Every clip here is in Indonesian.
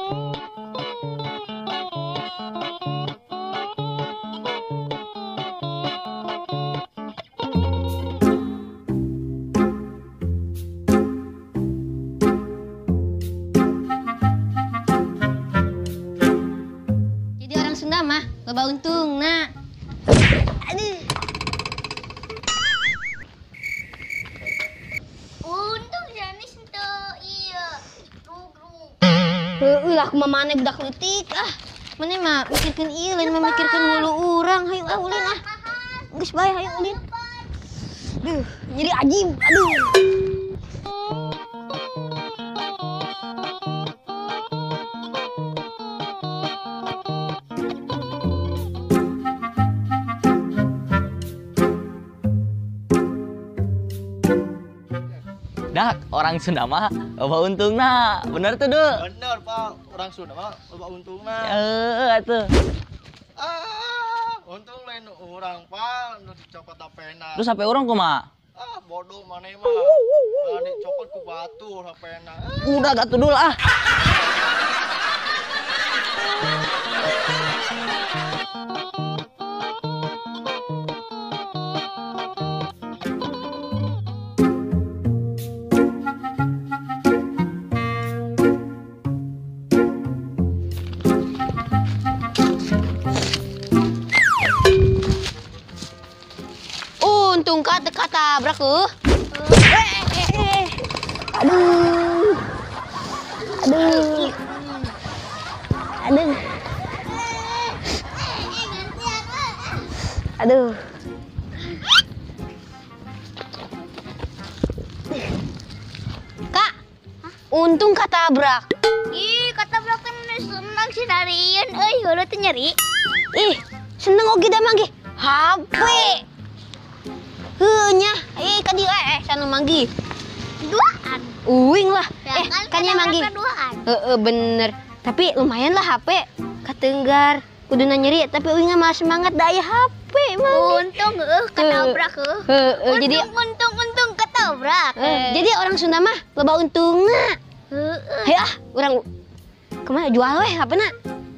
Jadi orang Sunda mah loba untung, nak. Aduh. Untung Janis ente iya. Rugrug. Lah kumaha maneh budak leutik ah. Maneh mah mikirkeun ieu lain memikirkeun hulu urang. Hayu ah ulin ah. Geus bae hayu ulin. Duh, nyeri ajib. Aduh. Dak, orang Sunda mah loba untungna. Bener tuh, Dul. Bener, Pak. Orang Sunda mah loba untungna. Atuh. Untung lain orang, Pak. Nu dicopot HP-na. Terus HP orang kumaha? Bodoh maneh mah. Lah dicopot ku batur HP-na. Udah gak tuh, Dul ah. Untung kata brak Aduh. Aduh. Aduh. Aduh. Kak, untung katabrak. Ih, kata belakang senang sih darian. Heuh teh nyeri. Ih, seneng oge da manggi. HP. Heunya, ka dieu sana manggi. Duaan. Uing lah. Ya Kan nya manggi. Duaan. Bener. Tapi lumayan lah HP. Katenggar. Kuduna nyeri tapi uingnya malah semangat da aya HP manggi. Untung ketabrak Jadi untung ketabrak. jadi orang Sunda mah loba untungna. Heuh urang kemana jual weh HP-na?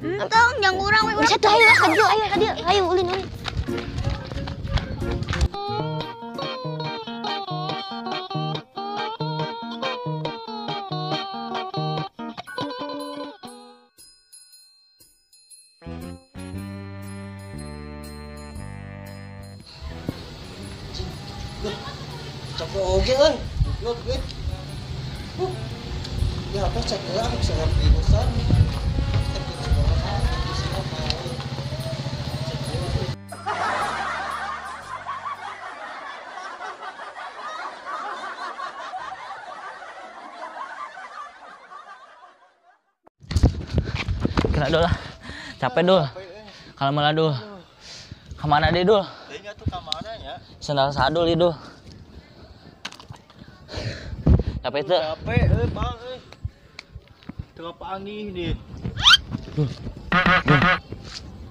Untung yang urang we urang. Satu ayo lah ka dieu, ayo ulin. Coba oge euy. Yo ge. Ya apa cek euy bisa ngerti bosan. Kena Dul lah. Capek Dul. Kalau malah Dul. Kemana deh Dul? Tanya tuh ka mana ya? Sendal sadul itu. Capek itu. Capek Bang euy. Teu panggih nih.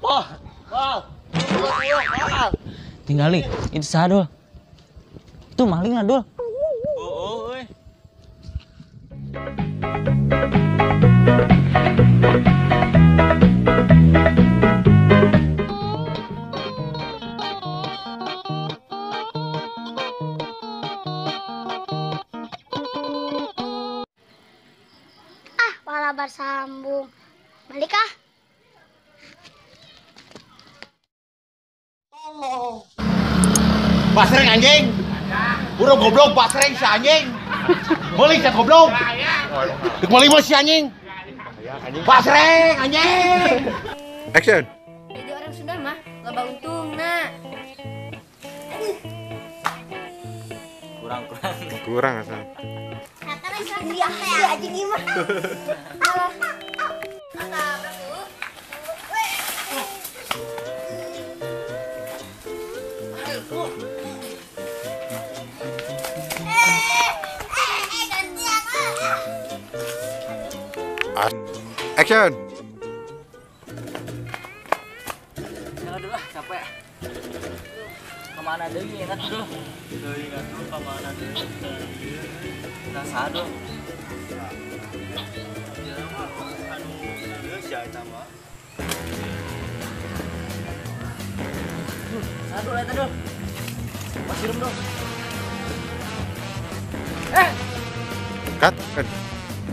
Wah, wah. Tinggalin itu sadul. Itu maling lah Dul. Oh, euy. Pala bersambung. Balik ah. Basreng anjing. Buru goblok basreng si anjing. Meuli si goblok. Dek meuli mah si anjing. Basreng anjing. Action. Jadi orang Sunda mah loba untungna. Kurang asal. Iya, anjing ieu mah. Action. Jangan dulu lah, capek. Kemana deh ingat dulu. Ingat tuh ka mana deh. Kita sadul. Aduh. Masih dong. Cut.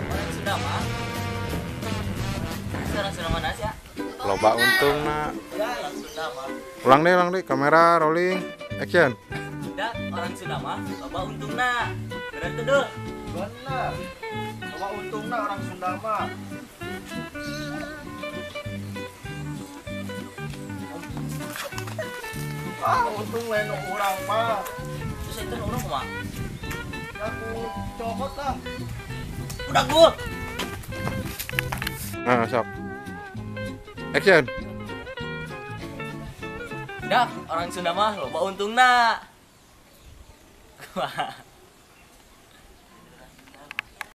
Orang Sunda mah. Orang Sunda mana sih ya? Loba untung nak. Ya, orang Sunda mah. Ulang deh, kamera rolling, action. Da, orang Sunda mah loba untungna. Bener tuh, Dul. Bener. Coba untungnya orang Sunda mah. Untung lain orang mah. Terus itu orang kumaha? Ya aku cokot lah. Udah gua. Nah, sok. Action. Da, orang Sunda mah loba untungna. Kumaha?